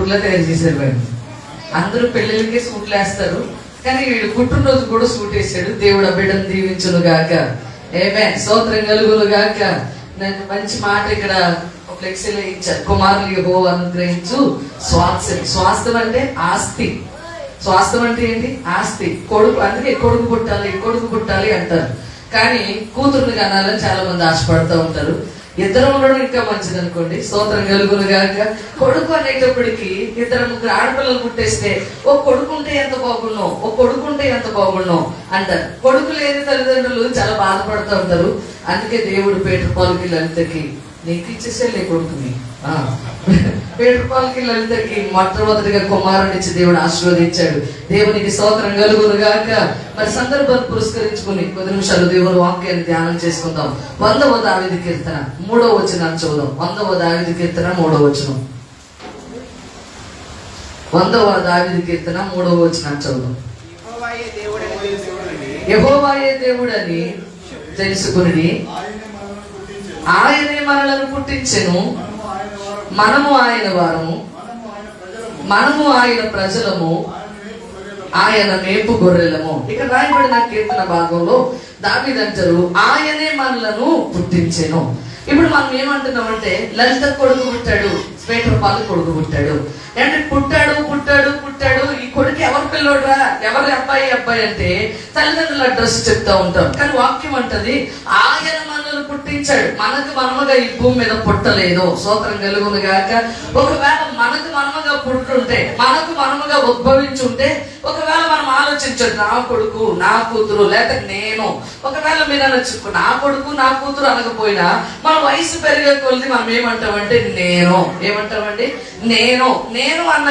దేవుళ్ళ తయారు చేశారు వాడిని. అందరూ పెళ్ళిళ్ళకే సూట్లు వేస్తారు, కానీ వీడు పుట్టినరోజు కూడా సూట్ వేసాడు. దేవుడు ఆ బిడ్డను దీవించును గాక. ఆమేన్. స్తోత్రం కలుగును గాక. నేను మంచి మాట ఇక్కడ ఫ్లెక్సీలో ఇచ్చారు. కుమారులు యెహోవా అనుగ్రహించు స్వాస్థ్యం. స్వాస్థ్యం అంటే ఆస్తి. స్వాస్థ్యం అంటే ఏంటి? ఆస్తి. కొడుకు, అందుకే కొడుకు పుట్టాలి అంటారు. కానీ కూతురుని కనాలని చాలా మంది ఆశపడుతూ ఉంటారు. ఇద్దరు ఉండడం ఇంకా మంచిది అనుకోండి. స్తోత్రం కలుగును గాక. కొడుకు అనేటప్పటికి 2-3 ఆడపిల్లలు పుట్టేస్తే ఓ కొడుకుంటే ఎంత బాగుండో అంటారు. కొడుకు లేని తల్లిదండ్రులు చాలా బాధపడుతూ ఉంటారు. అందుకే దేవుడు పేటపాలకి లలితకి నీకు ఇచ్చేసేలే కొడుకుని. పేటపాలకి లలితకి మొట్టమొదటిగా కుమారునిచ్చి దేవుడు ఆశీర్వదించాడు. దేవునికి స్తోత్రం కలుగును గాక. మరి సందర్భాన్ని పురస్కరించుకుని 10 నిమిషాలు దేవుని వాక్యాన్ని ధ్యానం చేసుకుందాం. 100వ దావీదు కీర్తన 3వ వచనాన్ని చదువుదాం. 100వ దావీదు కీర్తన 3వ వచనం. 100వ దావీదు కీర్తన 3వ వచనాన్ని చదువుదాం. యెహోవాయే దేవుడని తెలుసుకుని ఆయనే మనలను పుట్టించెను, మనము ఆయన వారము, మనము ఆయన ప్రజలము, ఆయన మేపు గొర్రెలము. ఇక్కడ రాయబడిన కీర్తన భాగంలో దావీదు అంటారు ఆయనే మనలను పుట్టించెను. ఇప్పుడు మనం ఏమంటున్నామంటే లలిత కొడుకు పుట్టాడు, పేటపాలు కొడుకు పుట్టాడు అంటే పుట్టాడు. ఈ కొడుకు ఎవరి పిల్లోడ్రా, ఎవరి అబ్బాయి అంటే తల్లిదండ్రుల అడ్రస్ చెప్తా ఉంటాం. కానీ వాక్యం అంటది ఆయన మనల్ని పుట్టించాడు. మనకు మనముగా ఈ భూమి మీద పుట్టలేదు. స్తోత్రం కలుగును గాక. ఒకవేళ మనకు మనముగా పుట్టుంటే, మనకు మనముగా ఉద్భవించుంటే, ఒకవేళ మనం ఆలోచించదు నా కొడుకు నా కూతురు లేక నేను. ఒకవేళ మీరు అనొచ్చు నా కొడుకు నా కూతురు అనకపోయినా మన వయసు పెరిగే కొద్ది మనం ఏమంటామంటే ఏమంటామండి నేను అన్న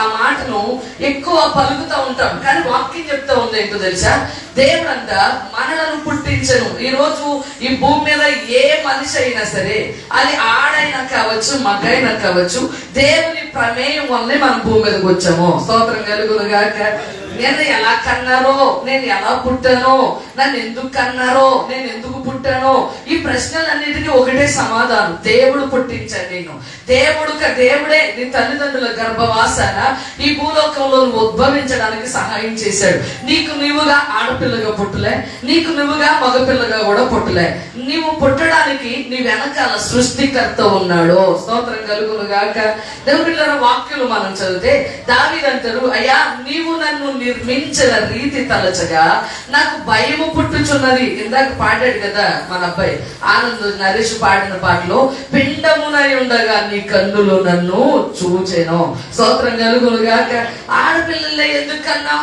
ఆ మాటను ఎక్కువ పలుకుతూ ఉంటాం. కానీ వాక్యం చెప్తా ఉంది ఏంటో తెలుసా? దేవుడంట మనలను పుట్టించను. ఈ రోజు ఈ భూమి మీద ఏ మనిషి అయినా సరే, అది ఆడైనా కావచ్చు మగైనా కావచ్చు, దేవుని ప్రమేయం వల్లే మనం భూమి మీదకి వచ్చాము. స్తోత్రం కలుగును గాక. నేను ఎలా కన్నారో, నేను ఎలా పుట్టానో, నన్ను ఎందుకు కన్నారో, నేను ఎందుకు పుట్టానో, ఈ ప్రశ్నలన్నిటికీ ఒకటే సమాధానం. దేవుడు పుట్టించాడు నేను. దేవుడే నీ తల్లిదండ్రుల గర్భవాసాన ఈ భూలోకంలో ఉద్భవించడానికి సహాయం చేశాడు. నీకు నువ్వుగా ఆడపిల్లగా పుట్టలే, నీకు నువ్వుగా మగపిల్లగా కూడా పుట్టలే. నీవు పుట్టడానికి నీ వెనకాల సృష్టికర్త ఉన్నాడు. స్తోత్రం కలుగును గాక. దేవుడిలో వాక్యులు మనం చదివితే దావీదు అంటారు అయ్యా నీవు నన్ను నిర్మించిన రీతి తలచగా నాకు భయము పుట్టుచున్నది. ఇందాక పాడాడు కదా మన అబ్బాయి ఆనంద్ నరేష్ పాడిన పాటలో, పిండమునై ఉండగా నీ కన్నులు నన్ను చూచెను. స్తోత్రం కలుగును గాక. ఆడపిల్లలే ఎందుకన్నా?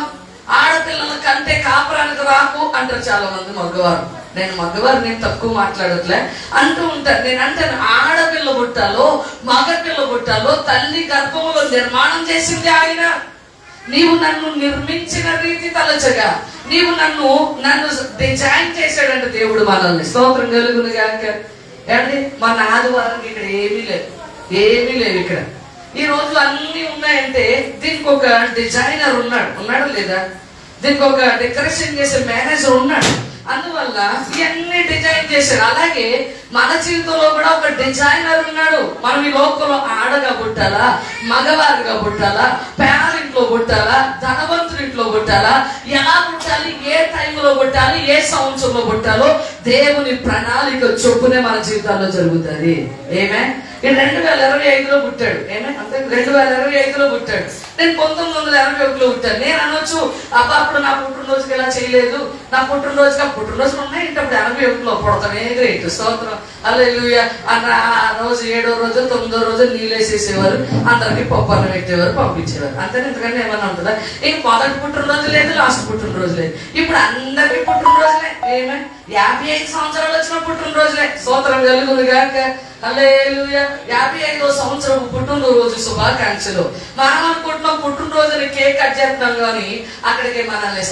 ఆడపిల్లల కంటే కాపురానికి రాకు అంటారు చాలా మంది మగవారు. నేను మగవారు తక్కువ మాట్లాడట్లే అంటూ ఉంటారు. నేను అంటాను ఆడపిల్ల పుట్టాలో మగపిల్ల పుట్టాలో తల్లి గర్భములో నిర్మాణం చేసింది ఆయన. నీవు నన్ను నిర్మించిన రీతి తలచగా, నీవు నన్ను డిజైన్ చేశాడంట దేవుడు మనల్ని. స్తోత్రం కలుగును గాక. ఏమండి మన ఆదివారం ఇక్కడ ఏమీ లేవు. ఇక్కడ ఈ రోజు అన్ని ఉన్నాయంటే దీనికి ఒక డిజైనర్ ఉన్నాడా లేదా? దీనికి ఒక డెకరేషన్ చేసే మేనేజర్ ఉన్నాడు. అందువల్ల ఇవన్నీ డిజైన్ చేశారు. అలాగే మన జీవితంలో కూడా ఒక డిజైనర్ ఉన్నాడు. మనం ఈ లోకంలో ఆడగా పుట్టాలా, మగవారిగా పుట్టాలా, పేరింట్లో పుట్టాలా, ధనవంతుడింట్లో పుట్టాలా, ఎలా పుట్టాలి, ఏ టైంలో పుట్టాలి, ఏ సంవత్సరంలో పుట్టాలో దేవుని ప్రణాళిక చొప్పునే మన జీవితాల్లో జరుగుతుంది. ఏమే 2025లో పుట్టాడు. అంతే 2025లో పుట్టాడు. నేను 1981లో పుట్టాను. నేను అనొచ్చు అబ్బా అప్పుడు నా పుట్టినరోజుకి ఎలా చేయలేదు, నా పుట్టినరోజులు ఉన్నాయి ఇంటప్పుడు 81లో పుడతానే గ్రేట్. స్తోత్రం హల్లెలూయా. అన్న ఆ రోజు 7వ రోజు 9వ రోజు నీళ్ళేసేసేవారు, అందరికి పప్పు పెట్టేవారు, పంపించేవారు. అంతే. ఎందుకంటే ఏమన్నా ఉంటుందా? ఇంక మొదటి పుట్టినరోజు లేదు, లాస్ట్ పుట్టినరోజు లేదు. ఇప్పుడు అందరికి పుట్టినరోజులే. 55 సంవత్సరాలు వచ్చిన పుట్టినరోజులే. స్తోత్రం కలుగును గాక. హల్లెలూయా. 55వ సంవత్సరం పుట్టినరోజు శుభాకాంక్షలు. మనం అనుకుంటున్నాం పుట్టినరోజుని కేక్ కట్ చేస్తున్నాం కానీ అక్కడికి మనల్ని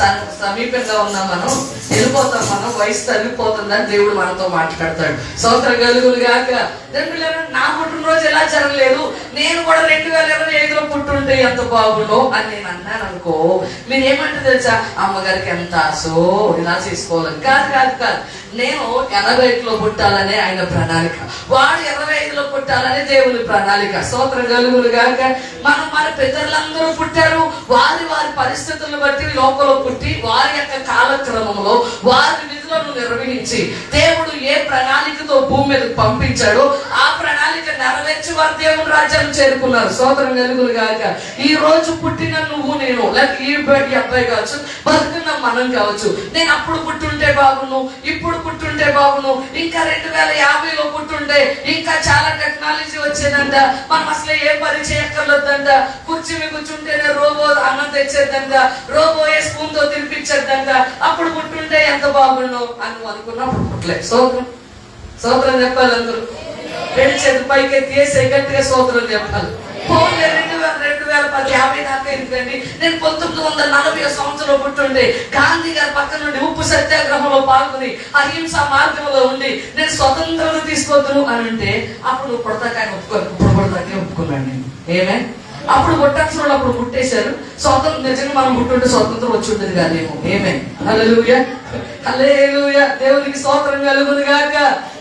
సమీపంగా ఉన్నాం, మనం వెళ్ళిపోతాం, మనం వయసు తగ్గిపోతుందని దేవుడు మనతో మాట్లాడతాడు. స్తోత్రం కలుగును గాక. నా పుట్టినరోజు ఎలా జరగలేదు, నేను కూడా 2025లో పుట్టుంటే ఎంత బాగుండో అని నేను అన్నాను అనుకో, మీరేమంటే తెలుసా అమ్మగారికి ఎంత ఆశో ఇలా చేసుకోవాలని. కాదు. నేను 85లో పుట్టాలనే ఆయన ప్రణాళిక, వాడు 25లో పుట్టాలని దేవుని ప్రణాళిక. స్తోత్రం కలుగును గాక. మన పితరులందరూ పుట్టారు, వారి వారి పరిస్థితులను బట్టి లోకంలో పుట్టి వారి యొక్క కాలక్రమంలో వారి విధులను నిర్వహించి దేవుడు ఏ ప్రణాళికతో భూమి మీదకి పంపించాడో ఆ ప్రణాళిక నెరవేర్చి వారు దేవుని రాజ్యాన్ని చేరుకున్నారు. స్తోత్రం కలుగును గాక. ఈ రోజు పుట్టిన నువ్వు నేను, లేక ఈ అబ్బాయి కావచ్చు, బతుకున్న మనం కావచ్చు, నేను అప్పుడు పుట్టుంటే బాగును, ఇప్పుడు పుట్టుంటే బాగును, ఇంకా 2050లో పుట్టుంటే ఇంకా చాలా టెక్నాలజీ వచ్చేదంట, మనం అసలు ఏ పని చేయక్కర్లేదంట, కుర్చీ మీద కూర్చుంటేనే రోబో అన్నం తెచ్చేద్దంట, రోబో ఏ స్పూన్ తో తినిపించేద్దంట, అప్పుడు పుట్టుంటే ఎంత బాగుండు అని అనుకున్నప్పుడు పుట్టలే. స్తోత్రం చెప్పాలి. అందరూ 2 చేతులు పైకి తీసే గట్టిగా స్తోత్రం చెప్పాలి. 2010-50 దాకా ఎందుకండి, నేను 1940 సంవత్సరంలో పుట్టుండే గాంధీ గారి పక్క నుండి ఉప్పు సత్యాగ్రహంలో పాల్గొని అహింస మార్గంలో ఉండి నేను స్వతంత్రం తీసుకోవద్దును అని అంటే అప్పుడు పుడతాకాయని ఒప్పుకోరు, ఇప్పుడు పుడతాకే ఒప్పుకున్నాను నేను. ఏమే అప్పుడు పుట్టాల్సిన వాళ్ళు అప్పుడు పుట్టేశారు. స్వతంత్రం నిజంగా మనం పుట్టుంటే స్వతంత్రం వచ్చి ఉంటుంది కాదేమో. ఏమే హల్లెలూయా, హల్లెలూయా, దేవునికి స్తోత్రం కలుగును గాక.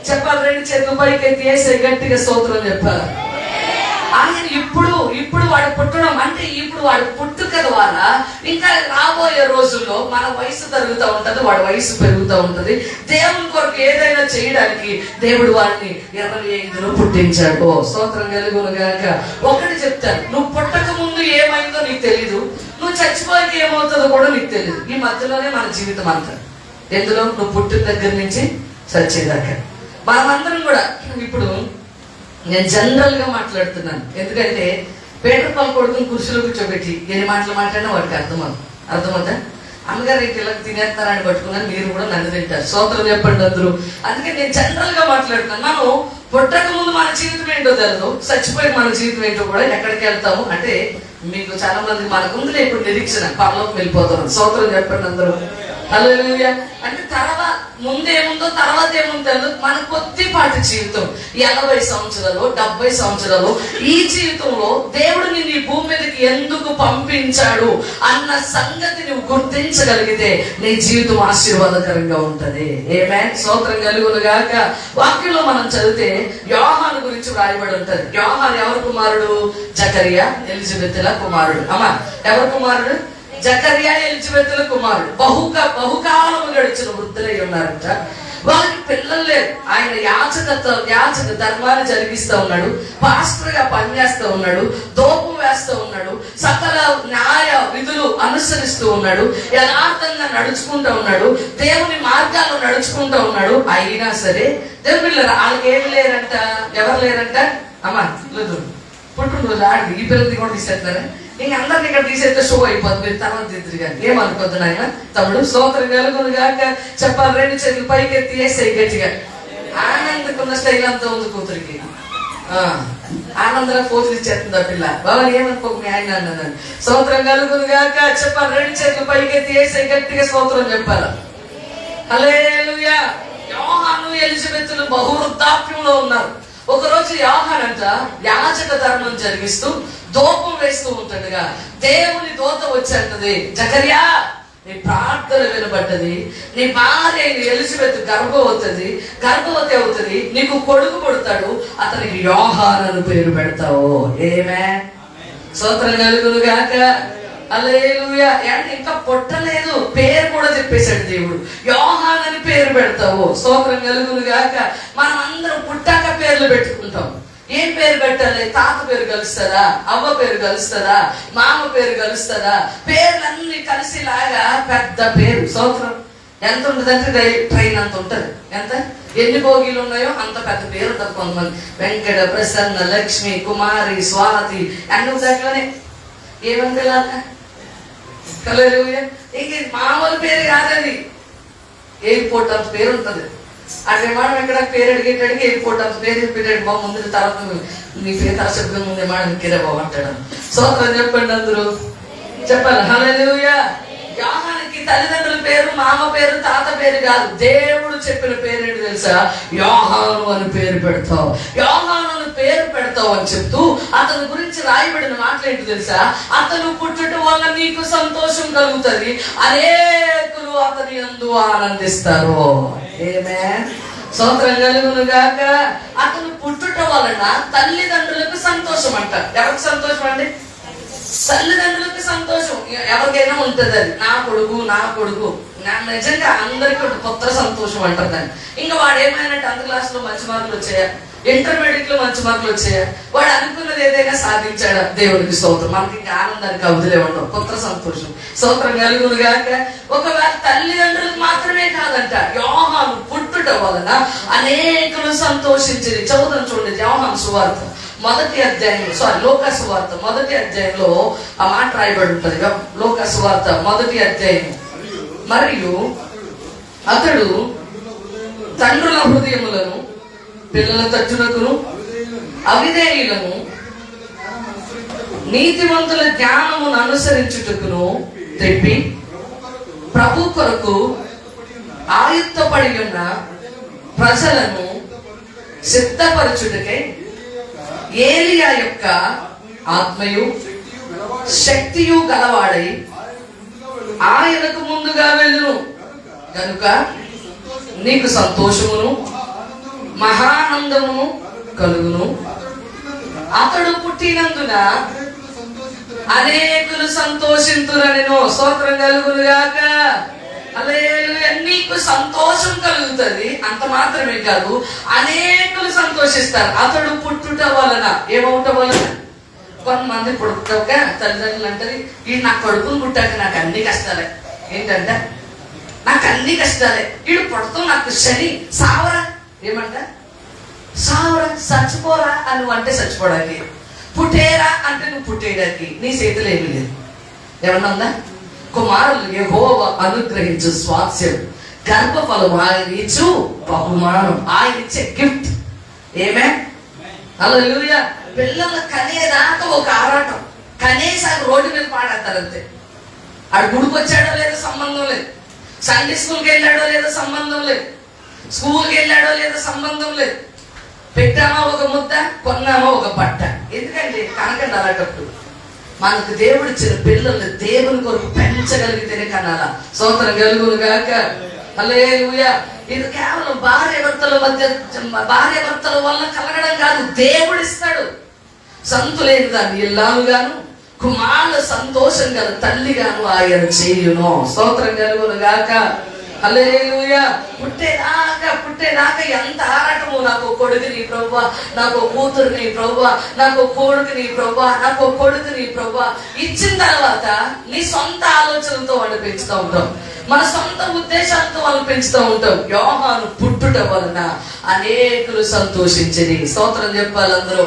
చెప్పాలి. 2 చేతులు పైకి తీసే గట్టిగా స్తోత్రం చెప్పాలి. ఆయన ఇప్పుడు వాడు పుట్టడం అంటే ఇప్పుడు వాడు పుట్టుక ద్వారా ఇంకా రాబోయే రోజుల్లో మన వయసు తరుగుతూ ఉంటది, వాడి వయసు పెరుగుతూ ఉంటది. దేవుని కొరకు ఏదైనా చేయడానికి దేవుడు వాడిని 25లో పుట్టించాడు. స్తోత్రం కలుగును గాక. ఒకటి చెప్తాను, నువ్వు పుట్టక ముందు ఏమైందో నీకు తెలీదు, నువ్వు చచ్చిపోయాక ఏమవుతుందో కూడా నీకు తెలీదు. ఈ మధ్యలోనే మన జీవితం అంతా. ఎందులో? నువ్వు పుట్టిన దగ్గర నుంచి చచ్చేదాకా. మనమందరం కూడా ఇప్పుడు నేను జనరల్ గా మాట్లాడుతున్నాను, ఎందుకంటే పేటర్ పాల్ కొడుకుని కుర్చీలో కూర్చోబెట్టి ఎన్ని మాటలు మాట్లాడినా వాడికి అర్థమవుతా. అమ్మగారు ఇళ్ళకి తినేస్తారని పట్టుకున్నాను, మీరు కూడా నన్ను తింటారు. స్తోత్రం చెప్పండి అందరూ. అందుకే నేను జనరల్ గా మాట్లాడుతున్నాను. మనం పుట్టక ముందు మన జీవితం ఏంటో తెలియదు, చచ్చిపోయి మన జీవితం ఏంటో కూడా ఎక్కడికి వెళ్తాము అంటే మీకు చాలా మంది మనకుందిలే ఇప్పుడు నిరీక్షణ, పరలోకి వెళ్ళిపోతాం. స్తోత్రం చెప్పండి అందరూ. హల్లెలూయా. అంటే తర్వాత ముందేముందో తర్వాత ఏముందో మన కొద్దిపాటి జీవితం 80 సంవత్సరాలు 70 సంవత్సరాలు ఈ జీవితంలో దేవుడు నిన్ను ఈ భూమి మీదకి ఎందుకు పంపించాడు అన్న సంగతి నువ్వు గుర్తించగలిగితే నీ జీవితం ఆశీర్వాదకరంగా ఉంటది. ఆమేన్. స్తోత్రం కలుగును గాక. వాక్యంలో మనం చదివితే యోహాను గురించి వ్రాయబడి ఉంటది. యోహాను ఎవరి కుమారుడు? జకరియా ఎలిజబెతుల కుమారుడు. అమ్మా ఎవరి కుమారుడు? జకరియా ఎలిజబెతుల కుమారుడు. బహుకాలము గడిచిన వృద్ధులై ఉన్నారంట. వాళ్ళకి పిల్లలు లేరు. ఆయన యాచక ధర్మాన్ని జరిగిస్తూ ఉన్నాడు, పాస్టర్ గా పనిచేస్తూ ఉన్నాడు, దోపం వేస్తూ ఉన్నాడు, సకల న్యాయ విధులు అనుసరిస్తూ ఉన్నాడు, యథార్థంగా నడుచుకుంటూ ఉన్నాడు, దేవుని మార్గాల్లో నడుచుకుంటూ ఉన్నాడు. అయినా సరే దేవుని వాళ్ళకి ఏమి లేరంట. ఎవరు లేరంట? అమ్మా లేదు పుట్టినరోజు ఆడి ఈ పిల్లలది కూడా తీసేస్తారా? ఇంక అందరిని ఇక్కడ తీసేస్తే షో అయిపోతుంది, మీరు తర్వాత తిద్దరు కానీ ఏమనుకోద్దు నాయన తమ్ముడు. స్తోత్రం కలుగును గాక. చెప్పాలి. 2 చేతులు పైకి ఎత్తి వేసాయి గట్టిగా. ఆనందకున్న స్టైల్ అంతా ఉంది కూతురికి. ఆనందరా పోతులు ఇచ్చేస్తుంది ఆ పిల్ల. బాబా ఏమనుకోక మీ ఆయన అన్నాను. స్తోత్రం కలుగును గాక. చెప్పాలి. 2 చేతులు పైకి ఎత్తి వేసాయి గట్టిగా స్తోత్రం చెప్పాలి. హల్లెలూయా. యోహాను ఎలిజబెతులు బహువృద్ధాప్యంలో ఉన్నారు. ఒకరోజు యోహానంట యాజక ధర్మం జరిగిస్తూ దోపం వేస్తూ ఉంటుండగా దేవుని దూత వచ్చి జకరియా నీ ప్రార్థన వినబడ్డది, నీ భార్య ఎలిజబెత్ గర్భవతి అవుతుంది, నీకు కొడుకు పుడతాడు, అతనికి యోహాను అని పేరు పెడతావు. ఏమే స్తోత్రం కలుగును గాక. హల్లెలూయా. అంటే ఇంకా పుట్టలేదు, పేరు కూడా చెప్పేశాడు దేవుడు. యోహాను అని పేరు పెడతావు. స్తోత్రం కలుగును గాక. మనం అందరం పుట్టాక పేర్లు పెట్టుకుంటాం. ఏం పేరు పెట్టాలి? తాత పేరు కలుస్తుందా? అవ్వ పేరు కలుస్తుందా? మామ పేరు కలుస్తుందా? పేర్లన్నీ కలిసిలాగా పెద్ద పేరు. స్తోత్రం. ఎంత ఉంటుందంటే ట్రైన్ అంత ఉంటది. ఎంత ఎన్ని భోగిలు ఉన్నాయో అంత పెద్ద పేరు ఉంటుంది. కొంతమంది వెంకట, ప్రసన్న, లక్ష్మి, కుమారి, స్వాతి అన్ని దాంట్లోనే ఏమని పిల్లలు. హల్లెలూయా. ఇంక మామూలు పేరు కాదది, ఎయిర్పోర్ట్ అంత పేరు ఉంటుంది. అట్లా మనం ఎక్కడ పేరు అడిగేటాడికి ఎయిర్పోర్ట్ అంత పేరు చెప్పేటాడు. బాబు ముందు తర్వాత నీ పేరు తరచగా ముందే మాట కిరే బాబు అంటాడు. స్తోత్రం చెప్పండి అందరూ. చెప్పాలి. హల్లెలూయా. యోహానుకి తల్లిదండ్రుల పేరు, మామ పేరు, తాత పేరు కాదు, దేవుడు చెప్పిన పేరేంటి తెలుసా? యోహాను అని పేరు పెడతావు. యోహాను అని పేరు పెడతావు అని చెప్తూ అతని గురించి రాయబడిన మాటలు ఏంటి తెలుసా? అతను పుట్టడం వల్ల నీకు సంతోషం కలుగుతుంది, అనేకులు అతని యందు ఆనందిస్తారు. ఆమేన్. స్తోత్రం కలుగును గాక. అతను పుట్టుట వలన తల్లిదండ్రులకు సంతోషం అంట. ఎవరికి సంతోషం అండి? తల్లిదండ్రులకు సంతోషం. ఎవరికైనా ఉంటది అది, నా కొడుకు నిజంగా అందరికీ పుత్ర సంతోషం అంటారు దాన్ని. ఇంకా వాడు ఏమైనా 10th క్లాస్ లో మంచి మార్కులు వచ్చాయా, ఇంటర్మీడియట్ లో మంచి మార్కులు వచ్చాయా, వాడు అనుకున్నది ఏదైనా సాధించాడా, దేవుడికి స్తోత్రం. మనకి ఇంకా ఆనందానికి అవధులే ఉండవు. పుత్ర సంతోషం. స్తోత్రం కలుగును గాక. ఒకవేళ తల్లిదండ్రులకు మాత్రమే కాదంట, యోహాను పుట్టుట వలన అనేకులు సంతోషించింది. చదువుతాం చూడండి, యోహాను సువార్త 1వ అధ్యాయం, లూకా సువార్త 1వ అధ్యాయంలో ఆ మాట రాయబడి ఉంటుంది. లూకా సువార్త 1వ అధ్యాయం. మరియు అతడు తండ్రుల హృదయములను పిల్లల తచ్చునకును అవిధేయులను నీతిమంతుల జ్ఞానమును అనుసరించుటకును తెప్పి ప్రభు కొరకు ఆయుత్తపడి ఉన్న ప్రజలను సిద్ధపరచుటకై ఏలియా యొక్క ఆత్మయు శక్తియు గలవాడై ఆయనకు ముందుగా వెళ్ళును కనుక నీకు సంతోషమును మహానందమును కలుగును. అతడు పుట్టినందున అనేకులు సంతోషింతురనెను. స్తోత్రం కలుగును గాక. హల్లెలూయా. నీకు సంతోషం కలుగుతుంది, అంత మాత్రమే కాదు, అనేకులు సంతోషిస్తారు. అతడు పుట్టుట వలన. ఏమవుట వలన? కొంతమంది పుట్టుక తల్లిదండ్రులు అంటారు, ఈ నా కొడుకుని పుట్టాక నాకు అన్ని కష్టాలే. ఏంటంట? నాకు అన్ని కష్టాలే. వీడు పుడతాం నాకు శని సావరా. ఏమంట? సావరా, చచ్చిపోరా అని నువ్వు అంటే చచ్చిపోవడానికి, పుట్టేరా అంటే నువ్వు పుట్టేయడానికి నీ చేతిలో ఏమీ లేదు. ఏమన్నా ఉందా? కుమారులు యెహోవా అనుగ్రహించు స్వాస్థ్యం, గర్భఫలం ఆయన ఇచ్చు బహుమానం, ఆయన ఇచ్చే గిఫ్ట్. ఆమేన్. హల్లెలూయా. పిల్లలు కనేదాకా ఒక ఆరాటం, కనీసం రోడ్డు మీద పాడేస్తారంతే. ఆడు గుడికి వచ్చాడో లేదో సంబంధం లేదు, సండే స్కూల్కి వెళ్ళాడో లేదో సంబంధం లేదు, స్కూల్కి వెళ్ళాడో లేదో సంబంధం లేదు. పెట్టామా ఒక ముద్ద, కొన్నామా ఒక బట్ట. ఎందుకంటే కనకండి అలాంటప్పుడు మనకు దేవుడిచ్చిన పిల్లల్ని దేవుని కొరకు పెంచగలిగితేనే కనాలా. స్తోత్రం కలుగును గాక. హల్లెలూయా. ఇది కేవలం భార్యాభర్తల వల్ల కలగడం కాదు, దేవుడిస్తాడు. సంతులేని దాన్ని ఇల్లాలుగాను, కుమారుల సంతోషం గల తల్లిగాను ఆయన చేయును. స్తోత్రం కలుగును గాక. హల్లెలూయా. పుట్టేదాకా ఎంత ఆరాటము. నాకు కొడుకుని ప్రభువా, నాకు కూతురుని ప్రభువా, నాకు కొడుకుని ప్రభువా, నాకు కొడుకుని ప్రభువా. ఇచ్చిన తర్వాత నీ సొంత ఆలోచనలతో వాళ్ళు పెంచుతూ ఉంటాం, మన సొంత ఉద్దేశాలతో వాళ్ళు పెంచుతూ ఉంటాం. యోహాను పుట్టుట వలన అనేకులు సంతోషించింది. స్తోత్రం చెప్పాలి అందరూ.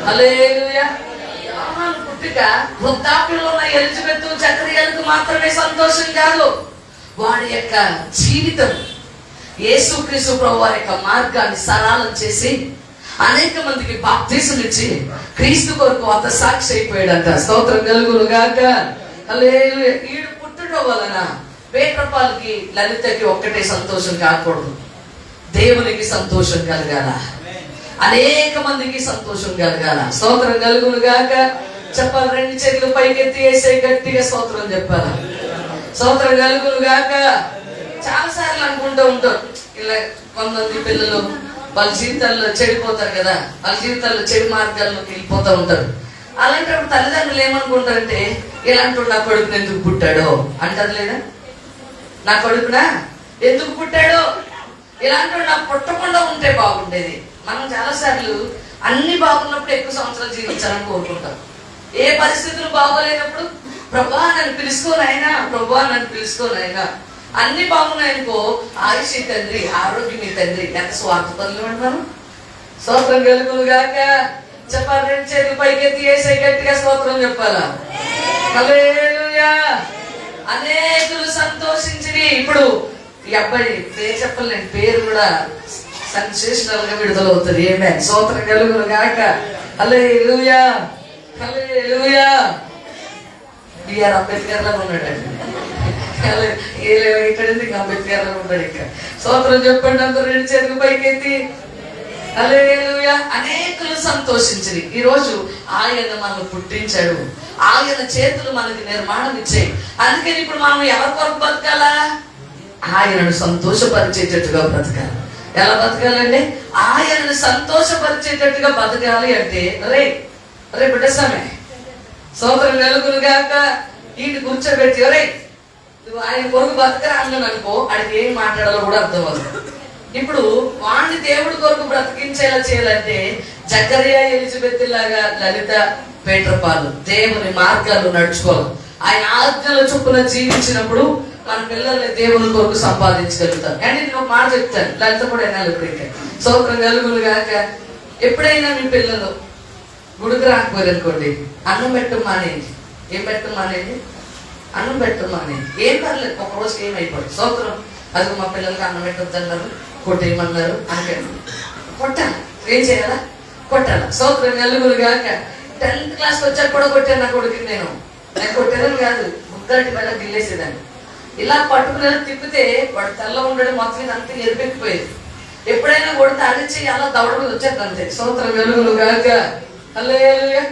హల్లెలూయా. యోహాను పుట్టుక వృద్ధాప్యంలో ఉన్న ఎలిజబెత్ జకరియాలకు మాత్రమే సంతోషం కాదు, వాడి యొక్క జీవితం యేసుక్రీస్తు ప్రభు వారి యొక్క మార్గాన్ని సరళం చేసి అనేక మందికి బాప్తిసం ఇచ్చి క్రీస్తు కొరకు అంత సాక్షి అయిపోయాడంట. స్తోత్రం కలుగును గాక. హల్లెలూయా. ఈడు పుట్టడం వలన వేట్రపాలకి లలితకి ఒక్కటే సంతోషం కాకూడదు, దేవునికి సంతోషం కలగాల, అనేక మందికి సంతోషం కలగాల. స్తోత్రం కలుగును గాక. చెప్పాలి, 2 చేతులు పైకెత్తి వేసే గట్టిగా స్తోత్రం చెప్పాలి. స్తోత్రం కలుగును గాక. చాలా సార్లు అనుకుంటూ ఉంటారు, ఇలా కొంతమంది పిల్లలు వాళ్ళ జీవితాల్లో చెడిపోతారు కదా, వాళ్ళ జీవితాల్లో చెడు మార్గాల్లోకి వెళ్ళిపోతూ ఉంటారు. అలాంటప్పుడు తల్లిదండ్రులు ఏమనుకుంటారంటే, ఇలాంటి నా కొడుకుని ఎందుకు పుట్టాడో అంటారు లేదా? నా కొడుకునా ఎందుకు పుట్టాడో, ఇలాంటి నాకు పుట్టకుండా ఉంటే బాగుండేది. మనం చాలాసార్లు అన్ని బాగున్నప్పుడు ఎక్కువ సంవత్సరాలు జీవించాలని కోరుకుంటాం. ఏ పరిస్థితులు బాగోలేనప్పుడు ప్రభా నన్ను పిలుచుకోనైనా, ప్రభా నన్ను పిలుచుకోనైనా. అన్ని బాగున్నాయనుకో, ఆయుష్ తండ్రి, ఆరోగ్యం తండ్రి. ఎంత స్వార్థపరులు అంటారు. స్తోత్రం కలుగును గాక. చెప్పాలి, 2 చేతులు పైకెత్తి వేసే గట్టిగా స్తోత్రం చెప్పాలా. హల్లెలూయా. అనేకులు సంతోషించి. ఇప్పుడు ఈ అబ్బాయి పేరు చెప్పలేండి, పేరు కూడా సెన్సేషనల్ గా విడుదలవుతుంది. ఆమేన్. స్తోత్రం కలుగును గాక. హల్లెలూయా. హల్లెలూయా. బిఆర్ అంబేద్కర్ లాగా ఉన్నాడండి. ఇక్కడ అంబేద్కర్ లాగా ఉన్నాడు. ఇంకా స్తోత్రం చెప్పండి అందరూ 2 చేతులు పైకెత్తి. హల్లెలూయా. అనేకులు సంతోషించి. ఈ రోజు ఆయన మనల్ని పుట్టించాడు, ఆయన చేతులు మనకి నిర్మాణం ఇచ్చాయి. అందుకని ఇప్పుడు మనం ఎవరి కొరకు బతకాలా? ఆయనను సంతోషపరిచేటట్టుగా బ్రతకాలి. ఎలా బతకాలండి? ఆయనను సంతోషపరిచేటట్టుగా బతకాలి అంటే రే బిడ్డసామే సోదరు నలుగురు గాక వీటిని కూర్చోబెట్టి నువ్వు ఆయన కొరకు బతకరా అన్నాను అనుకో, ఆడికి ఏం మాట్లాడాలో కూడా అర్థం అవుతుంది. ఇప్పుడు వాడిని దేవుడి కొరకు బ్రతికించేలా చేయాలంటే జకరియా ఎలిజబెత్ లాగా లలిత పేట్రపాలు దేవుని మార్గాలు నడుచుకోవాలి. ఆయన ఆజ్ఞల చొప్పున జీవించినప్పుడు మన పిల్లల్ని దేవుని కొరకు సంపాదించగలుగుతాం. అంటే నేను ఒక మాట చెప్తాను, లలిత కూడా వినాలి. ఇప్పుడు సోదరం కలుగులు కాక ఎప్పుడైనా మీ పిల్లలు గుడికి రాకపోయారు అనుకోండి, అన్నం పెట్టడం మానేది. ఏం పెట్టడం మానేది? అన్నం పెట్టడం మానేది. ఏం పర్లేదు, ఒకరోజు ఏమైపోయింది సోదరం అది మా పిల్లలకి అన్నం పెట్టొద్దన్నారు, కొట్టేయమన్నారు అంటే కొట్టాలి. ఏం చేయాలా? కొట్టాలా. సోదరం నలుగురు కాక 10th క్లాస్కి వచ్చాక కూడా కొట్టాను నా కొడుకు. నేను కొట్టేదని కాదు, ముద్దటి వల్ల గిల్లేసేదాన్ని. ఇలా పట్టుకునే తిప్పితే వాడు తెల్ల ఉండడం మొత్తం అంతా ఎరిపెక్కిపోయేది. ఎప్పుడైనా కొడితే అరిచి అలా దవడలు వచ్చేది అంతే. సోదరం వెలుగులు కాక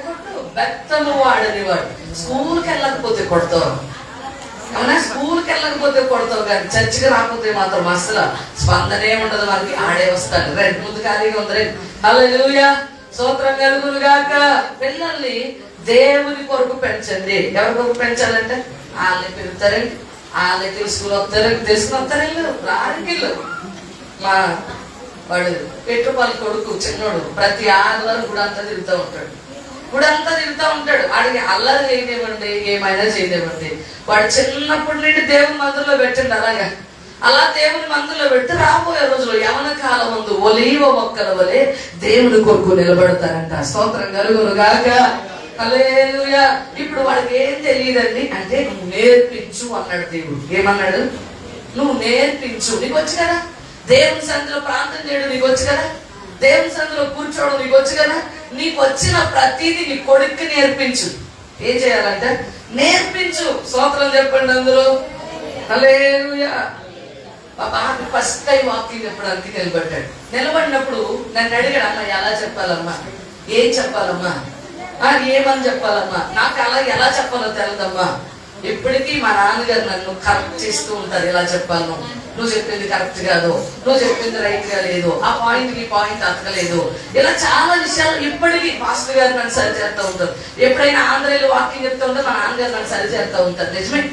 కొట్టు బెత్తము వాడని వాడు. స్కూల్కి వెళ్ళకపోతే కొడతావు, అవునా? స్కూల్కి వెళ్ళకపోతే కొడతావు, కానీ చర్చికి రాకపోతే మాత్రం అసలు స్పందనే ఉండదు. మనకి ఆడే వస్తాడు. రండి ముందు ఖాళీగా ఉంది, రండి. హల్లెలూయా. స్తోత్రం కలుగును గాక. పిల్లల్ని దేవుని కొరకు పెంచండి. ఎవరి కొరకు పెంచాలంటే వాళ్ళని పెరుగుతారండి, వాళ్ళని తెలుసుకుని వస్తారండి, తెలుసుకుని వస్తారెళ్ళు రారికెళ్ళు. మా వాడు పెట్టుపల్లి కొడుకు చిన్నోడు ప్రతి ఆదివారం గుడంతా తిరుగుతూ ఉంటాడు. గుడంతా తిరుగుతూ ఉంటాడు. వాడికి అల్లరి చేయనివ్వండి, ఏమైనా చేయనివ్వండి, వాడు చిన్నప్పటి నుండి దేవుని మందిరంలో పెట్టండి. అలా దేవుని మందిరంలో పెడితే రాబోయే రోజుల్లో యవన కాలం ముందు ఒలీవ మొక్కల వలె దేవుని కొరకు నిలబడతారంట. స్తోత్రం కలుగును గాక. హల్లెలూయా. ఇప్పుడు వాడికి ఏం తెలియదండి అంటే నువ్వు నేర్పించు అన్నాడు దేవుడు. ఏమన్నాడు? నువ్వు నేర్పించు. నీకు వచ్చు కదా దేవుని సన్నిధిలో ప్రార్థన చేయడం, నీకు వచ్చు కదా దేవుని సన్నిధిలో కూర్చోవడం, నీకు వచ్చు కదా. నీకు వచ్చిన ప్రతిదీ నీ కొడుక్కి నేర్పించు. ఏం చేయాలంటే నేర్పించు. స్తోత్రం చెప్పండి అందులో. హల్లెలూయా. మా బాబు ఫస్ట్ టైం వాకింగ్ చెప్పడానికి నిలబడ్డాడు. నిలబడినప్పుడు నన్ను అడిగాడు, అమ్మా ఎలా చెప్పాలమ్మా, ఏం చెప్పాలమ్మా, ఏమని చెప్పాలమ్మా, నాకు అలా ఎలా చెప్పాలో తెలదమ్మా. ఎప్పటికీ మా నాన్నగారు నన్ను కరెక్ట్ చేస్తూ ఉంటారు. ఎలా చెప్పాను, నువ్వు చెప్పింది కరెక్ట్ కాదు, నువ్వు చెప్పింది రైట్ గా లేదు, ఆ పాయింట్ ఈ పాయింట్ అతకలేదు, ఇలా చాలా విషయాలు ఇప్పటికీ మాస్టర్ గారు నన్ను సరి చేస్తూ ఉంటారు. ఎప్పుడైనా ఆంధ్రలో వాకింగ్ చెప్తూ ఉంటే మా నాన్నగారు నన్ను సరి చేస్తూ ఉంటారు. నిజమే,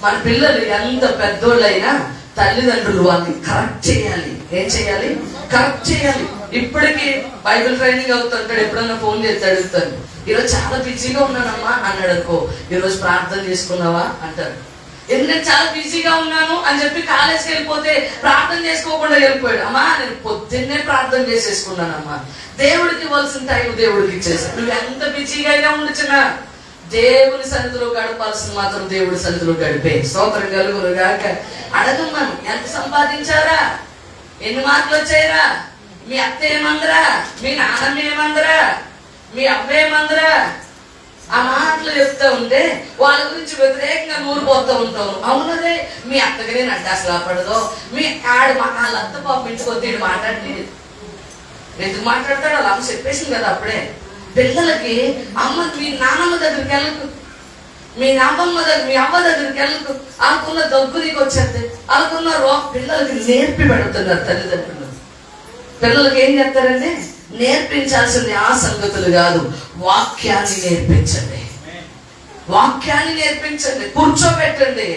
మన పిల్లలు ఎంత పెద్దోళ్ళైనా తల్లిదండ్రులు వాళ్ళని కరెక్ట్ చేయాలి. ఏం చేయాలి? కరెక్ట్ చేయాలి. ఇప్పటికీ బైబిల్ ట్రైనింగ్ అవుతుంటాడు. ఎప్పుడన్నా ఫోన్ చేసి అడుగుతాను, ఈరోజు చాలా బిజీగా ఉన్నానమ్మా అన్నాడు అనుకో, ఈరోజు ప్రార్థన చేసుకున్నావా అంటారు. ఎందుకంటే చాలా బిజీగా ఉన్నాను అని చెప్పి కాలేజ్కి వెళ్ళిపోతే ప్రార్థన చేసుకోకుండా వెళ్ళిపోయాడు. అమ్మా నేను పొద్దున్నే ప్రార్థన చేసేసుకున్నానమ్మా, దేవుడికి ఇవ్వాల్సిన టైం దేవుడికి ఇచ్చేసాను. నువ్వు ఎంత బిజీగా అయినా ఉండొచ్చునా, దేవుని సన్నిధిలో గడపాల్సిన మాత్రం దేవుడి సన్నిధిలో గడిపే. స్తోత్రం కలుగును గాక. అడగమ్మను, ఎంత సంపాదించారా, ఎన్ని మార్కులు వచ్చాయరా, మీ అత్త ఏమందరా, మీ నాన్నమ్మ ఏమందరా, మీ అబ్బాయి ఏమందరా, ఆ మాటలు చెప్తా ఉంటే వాళ్ళ గురించి వ్యతిరేకంగా నూరిపోతూ ఉంటాను. అవునదే మీ అత్తకి నేను అంటే అసలు పడదో, మీ వాళ్ళ అత్త పాప ఇంటికి వద్ద మాట్లాడి ఎందుకు మాట్లాడతాడు, అలా అమ్మ చెప్పేసింది కదా అప్పుడే. పిల్లలకి అమ్మ మీ నాన్నమ్మ దగ్గరికి వెళ్ళకు, మీ నాన్నమ్మ దగ్గర మీ అమ్మ దగ్గరికి వెళ్ళకు, అనుకున్న దగ్గు నీకు వచ్చేది అనుకున్న పిల్లలకి నేర్పి పెడుతున్నారు తల్లిదండ్రులు. పిల్లలకి ఏం చేస్తారండి? నేర్పించాల్సింది ఆ సంగతులు కాదు, వాక్యాన్ని నేర్పించండి. వాక్యాన్ని నేర్పించండి, కూర్చోబెట్టండి.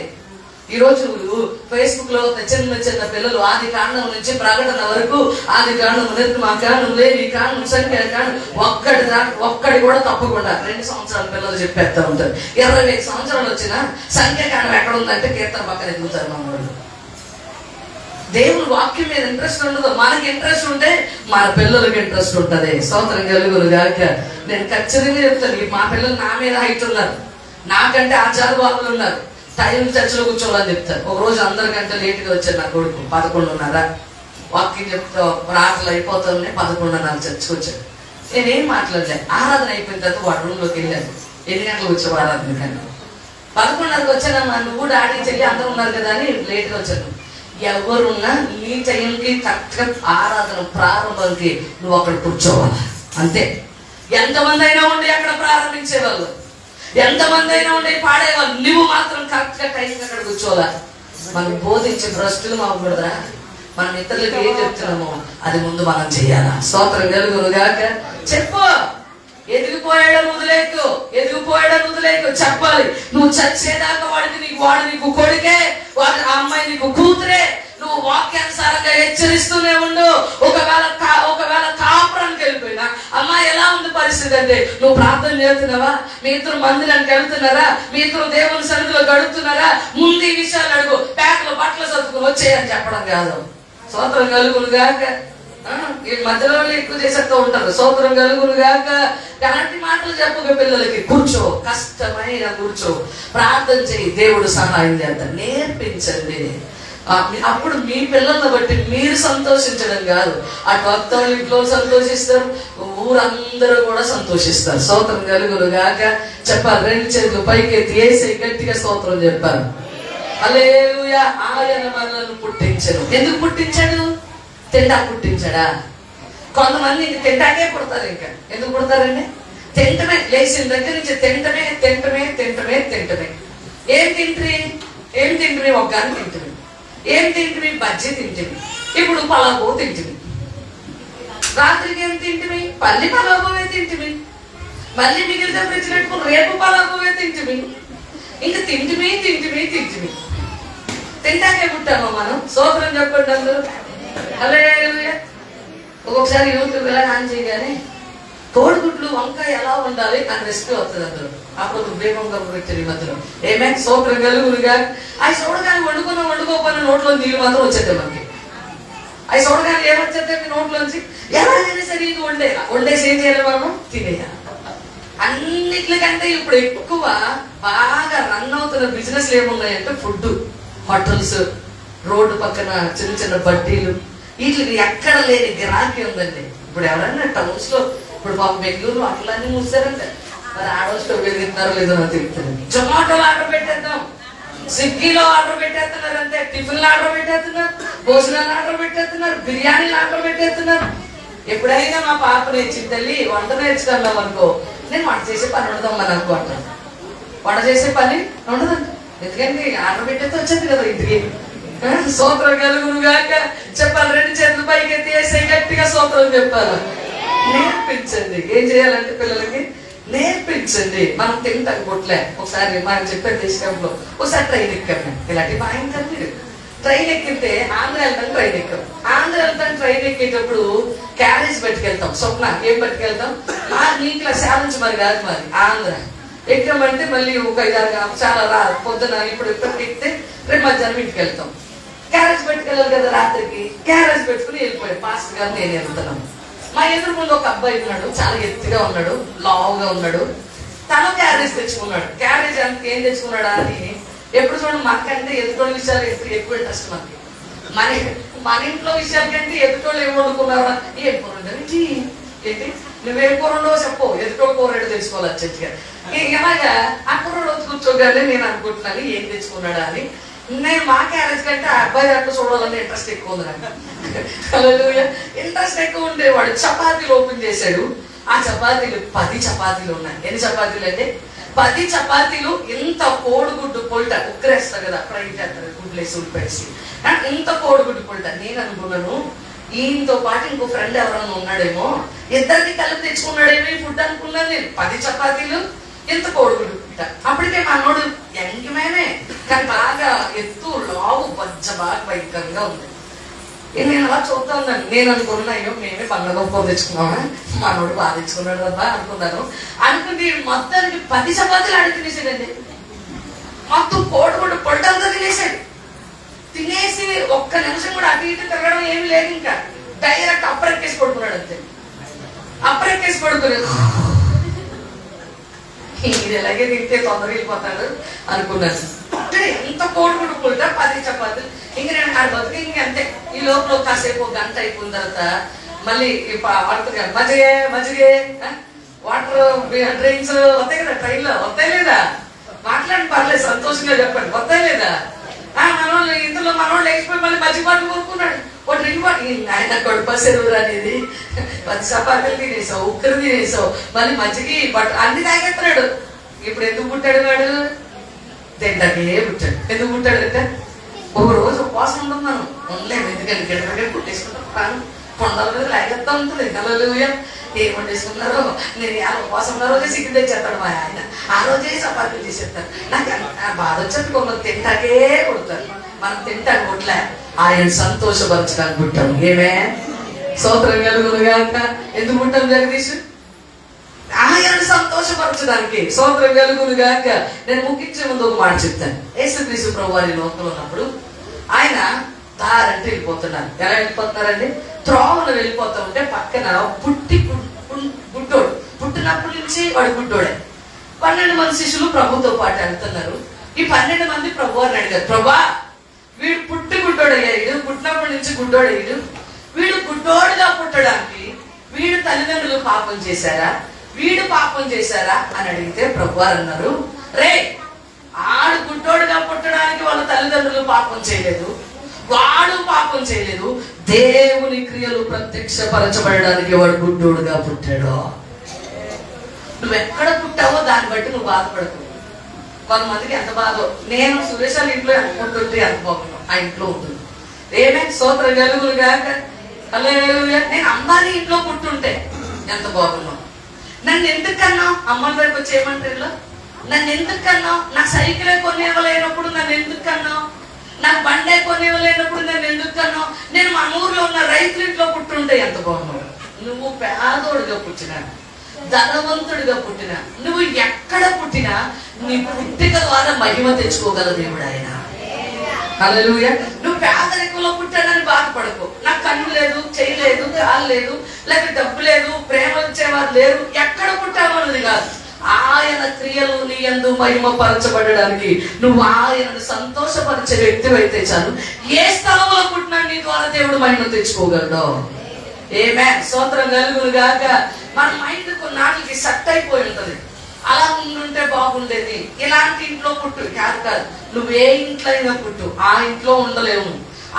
ఈరోజు ఫేస్బుక్ లో చిన్న చిన్న పిల్లలు ఆది కాండం నుంచి ప్రకటన వరకు, ఆది కాండం నిర్మాకాండం లేవి కాండం సంఖ్యాకాండం ఒక్కడి కూడా తప్పకుండా 2 సంవత్సరాల పిల్లలు చెప్పేస్తా ఉంటారు. 25 సంవత్సరాలు వచ్చినా సంఖ్యాకాండం ఎక్కడ ఉందంటే కీర్తన పక్కన ఎదుగుతారు మన వాళ్ళు. దేవుని వాక్యం మీద ఇంట్రెస్ట్ ఉండదు. మనకి ఇంట్రెస్ట్ ఉంటే మన పిల్లలకి ఇంట్రెస్ట్ ఉంటుంది. స్తోత్రం కలుగును గాక. నేను ఖచ్చితంగా చెప్తాను, మా పిల్లలు నా మీద హైట్ ఉన్నారు, నాకంటే ఆచారవాదులు ఉన్నారు. టైం చర్చలో కూర్చోవాలని చెప్తారు. ఒక రోజు అందరికంటే లేట్గా వచ్చారు నా కొడుకు. 11:30 వాకింగ్ చెప్తా రాత్రులు అయిపోతానే 11:30 చర్చకు వచ్చాడు. నేనేం మాట్లాడలే. ఆరాధన అయిపోయిన తర్వాత వాడు రూమ్లోకి వెళ్ళాను. 8 గంటలకు వచ్చావు ఆరాధన కానీ 11:30కి వచ్చానమ్మా, నువ్వు డాడీ చెల్లి అందరూ ఉన్నారు కదా అని లేట్గా వచ్చాను. ఎవరున్నా నీ టైంకి కరెక్ట్గా ఆరాధన ప్రారంభంకి నువ్వు అక్కడ కూర్చోవాలి అంతే. ఎంతమంది అయినా ఉండి అక్కడ ప్రారంభించేవాళ్ళు, ఎంతమంది అయినా ఉండి పాడేవాళ్ళు, నువ్వు మాత్రం కరెక్ట్గా టైంకి అక్కడ కూర్చోవాలి. మనం బోధించే భ్రష్టులు అవ్వకూడదా? మనం ఇతరులకు ఏం చెప్తున్నామో అది ముందు మనం చెయ్యాలా. స్తోత్రం కలుగునుగాక. చెప్పు, ఎదిగిపోయాడని వదిలేకు చెప్పాలి. నువ్వు చచ్చేదాకా వాడు నీకు కొడుకే, వాడు ఆ అమ్మాయి నీకు కూతురే. నువ్వు వాక్యానుసారంగా హెచ్చరిస్తూనే ఉండు. ఒకవేళ కాపురానికి వెళ్ళిపోయినా, అమ్మా ఎలా ఉంది పరిస్థితి అంటే, నువ్వు ప్రార్థన చేస్తున్నావా? మీ ఇద్దరు మందిరానికి వెళ్తున్నారా? మీ ఇద్దరు దేవుని సన్నిధిలో గడుపుతున్నారా? ముందు ఈ విషయాలు అడుగు. బ్యాగ్లో బట్టలు చదువుకుని వచ్చేయని చెప్పడం కాదు. స్తోత్రం కలుగునుగాక. ఈ మధ్యలో ఎక్కువ చేసేస్తూ ఉంటారు. స్తోత్రం కలుగునుగాక. అలాంటి మాటలు చెప్పక పిల్లలకి. కూర్చో, కష్టమైన కూర్చో, ప్రార్థన చేయి, దేవుడు సహాయం చేస్తాడు. నేర్పించండి. అప్పుడు మీ పిల్లలను బట్టి మీరు సంతోషించడం కాదు, అటు అత్త ఇంట్లో సంతోషిస్తారు, ఊరందరూ కూడా సంతోషిస్తారు. స్తోత్రం కలుగునుగాక. చెప్పాలి. 2 చేతులు పైకెత్తి వేసి గట్టిగా స్తోత్రం చెప్పారు. హల్లెలూయా. ఆయన మనల్ని పుట్టించను. ఎందుకు పుట్టించాడు? తింటా పుట్టించాడా? కొంతమంది ఇంక తింటాకే పుడతారు. ఇంకా ఎందుకు పుడతారండి? తింటమే. లేచిన దగ్గర నుంచి తింటమే. ఏం తింటమే? ఒక గాని తింటమే. ఏం తింటమే? బజ్జీ తింటమే. ఇప్పుడు పలావో తింటమే. రాత్రికి ఏం తింటమే? పల్లి పలావోవే తింటమే. మళ్ళీ మిగిలితే ఫ్రిడ్జ్ పెట్టుకుని రేపు పలావోవే తింటమే. ఇంకా తింటమే. తింటాకే పుట్టామా మనం? స్తోత్రం చెప్పండి అందరూ. హల్లెలూయా. ఒక్కొక్కసారి యూట్యూబ్ ఎలా ఆన్ చేయగానే కోడిగుడ్లు వంకాయ ఎలా ఉండాలి అని రెసిపీ వస్తుంది అందులో. అప్పుడు బేగంగా పెట్టారు ఈ మధ్యలో. ఏమైనా స్తోత్రం కలుగునుగా. అవి చూడగానే వండుకోపోయిన నోట్లో నీళ్ళు మాత్రం వచ్చేద్దాం మనకి. అవి చూడగానే ఏమొచ్చేద్దాం మీ నోట్లోంచి? ఎలాగైనా సరే ఇది వండేసి ఏం చేయాలి? మనం తినేయాలి. అన్నిటికంటే ఇప్పుడు ఎక్కువ బాగా రన్ అవుతున్న బిజినెస్లు ఏమున్నాయంటే ఫుడ్, హోటల్స్, రోడ్డు పక్కన చిన్న బడ్డీలు, వీటికి ఎక్కడ లేని గిరాకీ ఉందండి. ఇప్పుడు ఎవరైనా టౌన్స్ లో, ఇప్పుడు పాపం బెంగళూరు అట్లన్నీ మూసారంటే, మరి ఆడోస్లో వెలుగుతున్నారో లేదో నాకు తెలుస్తుంది. జొమాటోలో ఆర్డర్ పెట్టేద్దాం, స్విగ్గీలో ఆర్డర్ పెట్టేస్తున్నారు, అంతే. టిఫిన్లు ఆర్డర్ పెట్టేస్తున్నారు, భోజనాలు ఆర్డర్ పెట్టేస్తున్నారు, బిర్యానీలు ఆర్డర్ పెట్టేస్తున్నారు. ఎప్పుడైనా మా పాప నేర్చింది, తల్లి వంట నేర్చుకున్నాం అనుకో, నేను వంట చేసే పని ఉండదమ్మా నాకు అంటాను. వంట చేసే పని ఉండదండి, ఎందుకంటే ఆర్డర్ పెట్టేస్తే వచ్చేది కదా ఇంటికి. స్తోత్రం కలుగునుగాక. చెప్పాలి. 2 చేతులు పైకి ఎత్తి వేసే గట్టిగా స్తోత్రం చెప్పాలి. నేర్పించండి. ఏం చేయాలంటే పిల్లలకి నేర్పించండి. మనం తింటాం గుట్లే. ఒకసారి మనం చెప్పారు దేశంలో ఒకసారి ట్రైన్ ఎక్కాము. ఇలాంటి భయంకరం మీరు. ట్రైన్ ఎక్కితే ఆంధ్ర వెళ్తాం, ట్రైన్ ఎక్కాం. ఆంధ్ర వెళ్తాం, ట్రైన్ ఎక్కేటప్పుడు క్యారేజ్ పట్టుకెళ్తాం. స్వప్న ఏం పట్టుకెళ్తాం? నీకులా శాలించి మరి కాదు, మరి ఆంధ్ర ఎక్కామంటే మళ్ళీ ఒక 5-6 చాలా పొద్దున ఇప్పుడు ఎక్కితే రేపు మధ్యాహ్నం ఇంటికి వెళ్తాం. క్యారేజ్ పెట్టుకెళ్ళాలి కదా రాత్రికి. క్యారేజ్ పెట్టుకుని వెళ్ళిపోయాడు పాస్టర్ గారు, నేను వెళ్తున్నాను. మా ఎదురు ముందు ఒక అబ్బాయి ఉన్నాడు, చాలా ఎత్తుగా ఉన్నాడు, లావుగా ఉన్నాడు. తను క్యారేజ్ తెచ్చుకున్నాడు. క్యారేజ్ అంత ఏం తెచ్చుకున్నాడా అని ఎప్పుడు చూడండి, మనకంటే ఎదుటోళ్ళ విషయాలు ఎక్కువ ఇంట్రెస్ట్ మనకి. మన ఇంట్లో విషయాల కంటే ఎదుటోళ్ళు ఏం వండుకున్నారా, ఏం కూర ఉండదు ఏంటి, నువ్వేం కూర ఉండవో చెప్పు, ఎదుటోళ్ళు కూర ఏడు తెలుసుకోవాలి అచ్చగా. ఇలాగా ఆ కూర కూర్చోగానే నేను అనుకుంటున్నాను ఏం తెచ్చుకున్నాడా అని. నేను మా క్యారేజ్ కంటే ఆ అబ్బాయి దాంట్లో చూడాలని ఇంట్రెస్ట్ ఎక్కువ ఉంది నాకు. ఇంట్రెస్ట్ ఎక్కువ ఉండే వాడు చపాతీలు ఓపెన్ చేశాడు. ఆ చపాతీలు 10 చపాతీలు ఉన్నాయి. ఎన్ని చపాతీలు అంటే 10 చపాతీలు. ఇంత కోడిగుడ్డు పొల్ట ఉక్కరేస్తారు కదా, ఫ్రై చేస్తారు గుడ్లేసి ఉడిపేసి, ఇంత కోడిగుడ్డు పొల్ట. నేను అనుకున్నాను ఈయనతో పాటు ఇంకో ఫ్రెండ్ ఎవరన్నా ఉన్నాడేమో, ఇద్దరికి కలిపి తెచ్చుకున్నాడేమో ఈ ఫుడ్ అనుకున్నాను నేను. 10 చపాతీలు, ఇంత కోడిగుడ్డు పొల్ట. అప్పటికే మనోడు యంగ్మేనే, కానీ బాగా ఎత్తు, లావు, బజ్జ బాగా భయంకరంగా ఉంది. నేను అలా చూస్తా ఉన్నాను. నేను అనుకున్నా అయ్యో మేమే పండుగ తెచ్చుకున్నామా, మనోడు బాగా తెచ్చుకున్నాడు కదా అనుకున్నాను. అనుకుంటే మొత్తానికి 10 చపాతీలు ఆడి తినేసాడండి. మొత్తం కోడిగుడ్డు పొల్టంతా తినేసాడు. తినేసి ఒక్క నిమిషం కూడా అటు ఇటు తిరగడం ఏమి లేదు, ఇంకా డైరెక్ట్ అప్పరెక్కేసి పడుకున్నాడు. అంతే, అప్పరెక్కేసి పడుకున్నాడు. ఇది ఎలాగే తింటే తొందరగా వెళ్ళిపోతాడు అనుకున్నాను. ఎంత కోడిగుడ్డు పొల్ట 10 చపాతీలు. ఇంక నేను ఆడ బతుకు ఇంకంతే. ఈ లోపల కాసేపు గంట అయిపోయిన తర్వాత మళ్ళీ మజ్జిగే వాటర్ డ్రింక్స్ వస్తాయి కదా ట్రైన్ లో, వస్తాయి లేదా? మాట్లాడి పర్లేదు, సంతోషంగా చెప్పండి, వస్తాయి లేదా? మనోళ్ళు ఇందులో మనోళ్ళు లేచిపోయి మళ్ళీ మజ్జిగ పాటలు కొనుక్కున్నాడు. ఒక డ్రింక్ ఆయన కొడుపసేరు అనేది 10 చపాతీలు తినేసావు, ఉక్కరు తినేసావు, మళ్ళీ మజ్జిగి బట్ట అన్ని ఉపవాసం ఉండం, మనం ఉండలేము. ఎందుకంటే గిడ్డ పుట్టేసుకుంటాం, ప్రాణం కొండల మీద లాగేస్తా ఉంటుంది. హల్లెలూయా. ఏం వండేసుకున్నారో, నేను ఎలా ఉపవాసం ఉన్న రోజే చికెన్ తెచ్చేస్తాడు మా ఆయన, ఆ రోజే చపాతీలు చేసేస్తాడు. నాకు బాధ వచ్చేది, కొందరు తింటాకే కొడతారు. మనం తింటాను కొట్లే, ఆయన సంతోషపరచడానికి పుట్టాము. ఏమే స్తోత్రం కలుగునుగాక. ఎందుకు పుట్టాం జగదీష్? ఆయనను సంతోషపరచడానికి. స్తోత్రం కలుగునుగాక. నేను ముగించే ముందు ఒక మాట చెప్తాను. యేసుక్రీస్తు ప్రభు వారి లోకంలో ఉన్నప్పుడు ఆయన దారంటే వెళ్ళిపోతున్నారు. ఎలా వెళ్ళిపోతున్నారండి? త్రోవను వెళ్ళిపోతూ ఉంటే పక్కన గుడ్డోడు, పుట్టినప్పటి నుంచి వాడు గుడ్డోడే. 12 మంది శిష్యులు ప్రభుతో పాటు వెళ్తున్నారు. ఈ 12 మంది ప్రభు అని అడిగారు, ప్రభా వీడు గుడ్డోడయ్యాడు, పుట్టినప్పటి నుంచి గుడ్డోడయ్యాడు, వీడు గుడ్డోడుగా పుట్టడానికి వీడు తల్లిదండ్రులు పాపం చేశారా, వీడు పాపం చేశారా అని అడిగితే ప్రభు అన్నారు, రే ఆడు గుడ్డోడుగా పుట్టడానికి వాళ్ళ తల్లిదండ్రులు పాపం చేయలేదు, వాడు పాపం చేయలేదు, దేవుని క్రియలు ప్రత్యక్షపరచబడడానికి వాడు గుడ్డోడుగా పుట్టాడు. నువ్వు ఎక్కడ పుట్టావో దాన్ని బట్టి నువ్వు బాధపడకు. కొంతమందికి ఎంత బాధో, నేను సురేష్ వాళ్ళ ఇంట్లో ఎంత పుట్టుంటే ఎంత బాగున్నావు, ఆ ఇంట్లో ఉంటుంది. ఏమే స్తోత్రం కలుగునుగాక. హల్లెలూయా. నేను అంబానీ ఇంట్లో పుట్టుంటే ఎంత బాగున్నావు. నన్ను ఎందుకన్నావు? అమ్మల దగ్గర వచ్చి ఏమంటారు, నన్ను ఎందుకన్నావు? నాకు సైకిలే కొనివ్వలేనప్పుడు నన్ను ఎందుకన్నావు? నాకు బండే కొనివ్వలేనప్పుడు నన్ను ఎందుకన్నావు? నేను మన ఊర్లో ఉన్న రైతుల ఇంట్లో పుట్టుంటే ఎంత బాగున్నావు. నువ్వు పేదోడుగా పుట్టినా, ధనవంతుడిగా పుట్టినా, నువ్వు ఎక్కడ పుట్టినా నీ పుట్టిక ద్వారా మహిమ తెచ్చుకోగల దేవుడు ఆయన. హల్లెలూయా. నువ్వు పేదరికంలో పుట్టానని బాధపడకు. నాకు కన్ను లేదు, చెయ్యి లేదు, కాలు లేదు, లేక డబ్బు లేదు, ప్రేమ ఇచ్చేవారు లేరు, ఎక్కడ పుట్టావు అన్నది కాదు. ఆయన క్రియలు నీ యందు మహిమ పరచబడడానికి నువ్వు ఆయనను సంతోషపరిచే వ్యక్తివైతే చాలు. ఏ స్థలంలో పుట్టినా నీ ద్వారా దేవుడు మహిమ తెచ్చుకోగలడు. ఏమే స్తోత్రం కలుగునుగాక. మన మైండ్ కొన్నాళ్ళకి సెట్ అయిపోయి ఉంటది, అలా ఉండుంటే బాగుండేది, ఇలాంటి ఇంట్లో పుట్టు కాదు. నువ్వే ఇంట్లో అయినా పుట్టు, ఆ ఇంట్లో ఉండలేవు.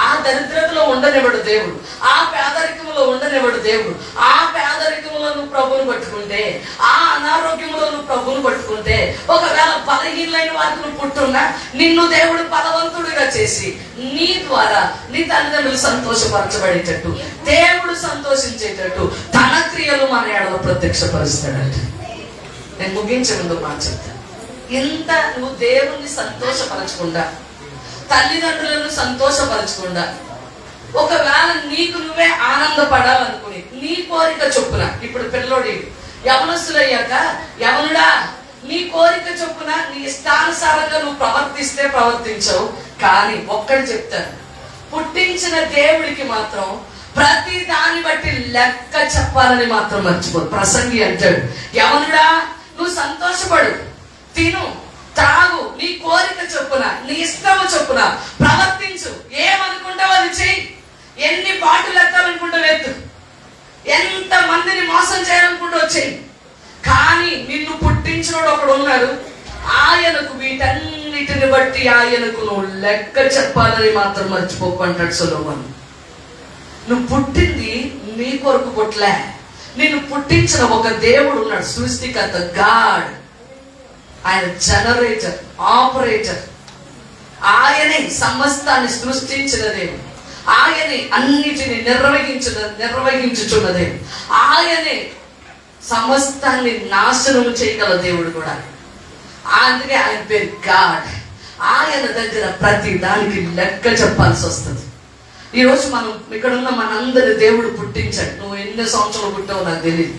ఆ దరిద్రతలో ఉండనివ్వడు దేవుడు, ఆ పేదరికంలో ఉండనివ్వడు దేవుడు. ఆ పేదరికంలో నువ్వు ప్రభువును పట్టుకుంటే, ఆ అనారోగ్యంలో నువ్వు ప్రభువును పట్టుకుంటే, ఒకవేళ బలహీనమైన వారికి నువ్వు పుట్టున్నా నిన్ను దేవుడు బలవంతుడిగా చేసి నీ ద్వారా నీ తల్లిదండ్రులు సంతోషపరచబడేటట్టు, దేవుడు సంతోషించేటట్టు తన క్రియలు మన ఎడల ప్రత్యక్షపరుస్తాడంట. నేను ముగించే ముందు మాట చెప్తాను. ఇంత నువ్వు దేవుణ్ణి సంతోషపరచకుండా, తల్లిదండ్రులను సంతోషపరచకుండా, ఒకవేళ నీకు నువ్వే ఆనందపడాలనుకుని నీ కోరిక చొప్పున, ఇప్పుడు పిల్లోడి యవనస్తులయ్యాక, యవనుడా నీ కోరిక చొప్పున నీ ఇష్టానుసారంగా నువ్వు ప్రవర్తిస్తే ప్రవర్తించవు. కానీ ఒక్కటి చెప్తాను, పుట్టించిన దేవుడికి మాత్రం ప్రతి దాన్ని బట్టి లెక్క చెప్పాలని మాత్రం మర్చిపోదు. ప్రసంగి అంటాడు, యవనుడా నువ్వు సంతోషపడు, తిను, తాగు, నీ కోరిక చొప్పున, నీ ఇష్టము చొప్పున ప్రవర్తించు, ఏమనుకుంటావు అది చెయ్యి, ఎన్ని బాటలు ఎత్తాలనుకుంటావు ఎత్తు, ఎంత మందిని మోసం చేయాలనుకుంటావు చెయ్యి. కానీ నిన్ను పుట్టించినోడు ఒకడు ఉన్నాడు, ఆయనకు వీటన్నిటిని బట్టి ఆయనకు నువ్వు లెక్క చెప్పాలని మాత్రం మర్చిపోకు అంటాడు సొలొమోను. నువ్వు పుట్టింది నీ కొరకు పుట్టలే, నిన్ను పుట్టించిన ఒక దేవుడు ఉన్నాడు, సృష్టికర్త, గాడ్. ఆయన జనరేటర్, ఆపరేటర్. ఆయనే సమస్తాన్ని సృష్టించిన దేవుడు, ఆయనే అన్నిటిని నిర్వహించుచున్న దేవుడు, ఆయనే సమస్తాన్ని నాశనం చేయగల దేవుడు కూడా. అందుకే ఆయన పేరు గాడ్. ఆయన దగ్గర ప్రతి దానికి లెక్క చెప్పాల్సి వస్తుంది. ఈరోజు మనం ఇక్కడ ఉన్న మనందరి దేవుడు పుట్టించాడు. నువ్వు ఎన్ని సంవత్సరాలు పుట్టావో నాకు తెలియదు,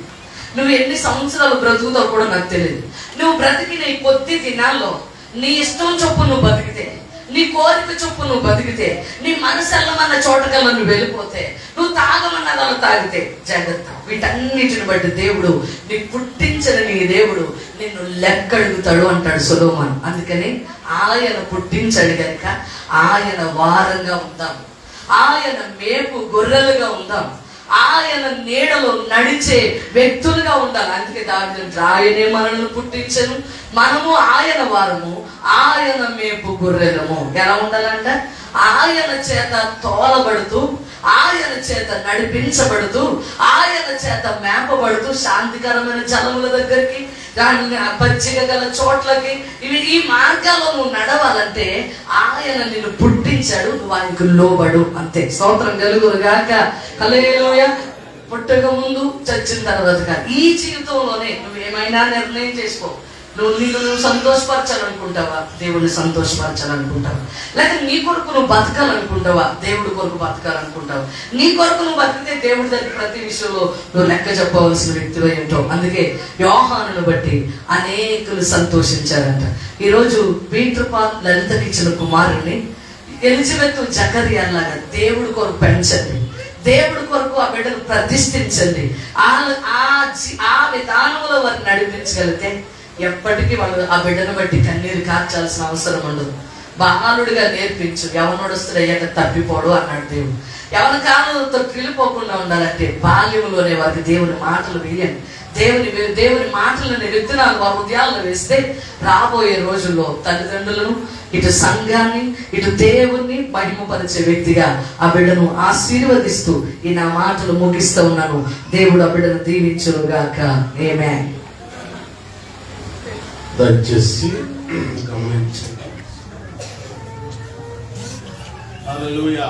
నువ్వు ఎన్ని సంవత్సరాలు బ్రతుకుతావు కూడా నాకు తెలియదు. నువ్వు బ్రతికిన ఈ కొద్ది దినాల్లో నీ ఇష్టం చొప్పు నువ్వు బతికితే, నీ కోరిక చొప్పు నువ్వు బతికితే, నీ మనసు వెళ్ళమన్న చోటకల్లా నువ్వు వెళ్ళిపోతే, నువ్వు తాగమన్నదలా తాగితే జాగ్రత్త. వీటన్నిటిని బట్టి దేవుడు, నీ పుట్టించిన నీ దేవుడు నిన్ను లెక్క అడుగుతాడు అంటాడు సొలొమోను. అందుకని ఆయన పుట్టించాడు కనుక ఆయన వారంగా ఉందాం, ఆయన మేపు గొర్రెలుగా ఉందాం, ఆయన నీడలో నడిచే వ్యక్తులుగా ఉండాలి. అందుకే దావీదు, ఆయనే మనల్ని పుట్టించను, మనము ఆయన వారము, ఆయన మేపు గొర్రెలము. ఎలా ఉండాలంట? ఆయన చేత తోలబడుతూ, ఆయన చేత నడిపించబడుతూ, ఆయన చేత మేపబడుతూ, శాంతికరమైన జలముల దగ్గరికి, పచ్చిక గల చోట్లకి, ఈ మార్గాల్లో నువ్వు నడవాలంటే ఆయన నిన్ను పుట్టించి పుట్టించాడు, నువ్వు ఆయనకు లోబడు అంతే. స్తోత్రం కలుగును గాక. హల్లెలూయా. పుట్టక ముందు, చచ్చిన తర్వాత కాదు. ఈ జీవితంలోనే నువ్వు ఏమైనా నిర్ణయం చేసుకో. నువ్వు సంతోషపరచాలనుకుంటావా, దేవుడిని సంతోషపరచాలనుకుంటావా? లేక నీ కొరకు నువ్వు బతకాలనుకుంటావా, దేవుడి కొరకు బతకాలనుకుంటావా? నీ కొరకు నువ్వు బతికితే దేవుడి దగ్గర ప్రతి విషయంలో నువ్వు లెక్క చెప్పవలసిన వ్యక్తిలో ఏంటో. అందుకే యోహానును బట్టి అనేకులు సంతోషించారంట. ఈరోజు పీటర్ పాల్ లలితకి ఇచ్చిన కుమారుని ఎలిజబెత్ జకర్యాలాగా దేవుడి కొరకు పెంచండి, దేవుడి కొరకు ఆ బిడ్డను ప్రతిష్ఠించండి. ఆ విధానంలో వారిని నడిపించగలిగితే ఎప్పటికీ వాళ్ళు ఆ బిడ్డను బట్టి కన్నీరు కార్చాల్సిన అవసరం ఉండదు. బాలుడిగా నేర్పించు, యవనొడుస్తుడు అయ్యాక తప్పిపోడు అన్నాడు దేవుడు. యవన కాలంతో క్రిలిపోకుండా ఉండాలంటే బాల్యంలోనే వారికి దేవుని మాటలు వేయండి. దేవుని మాటలను విత్తనాలు వారి హృదయాల్లో వేస్తే రాబోయే రోజుల్లో తల్లిదండ్రులను, ఇటు సంఘాన్ని, ఇటు దేవుణ్ణి మహిమపరిచే వ్యక్తిగా ఆ బిడ్డను ఆశీర్వదిస్తూ ఈ నా మాటలు ముగిస్తూ ఉన్నాను. దేవుడు ఆ బిడ్డను దీవించును గాక. ఆమేన్. దయచేసి గమనించండి. హల్లెలూయా.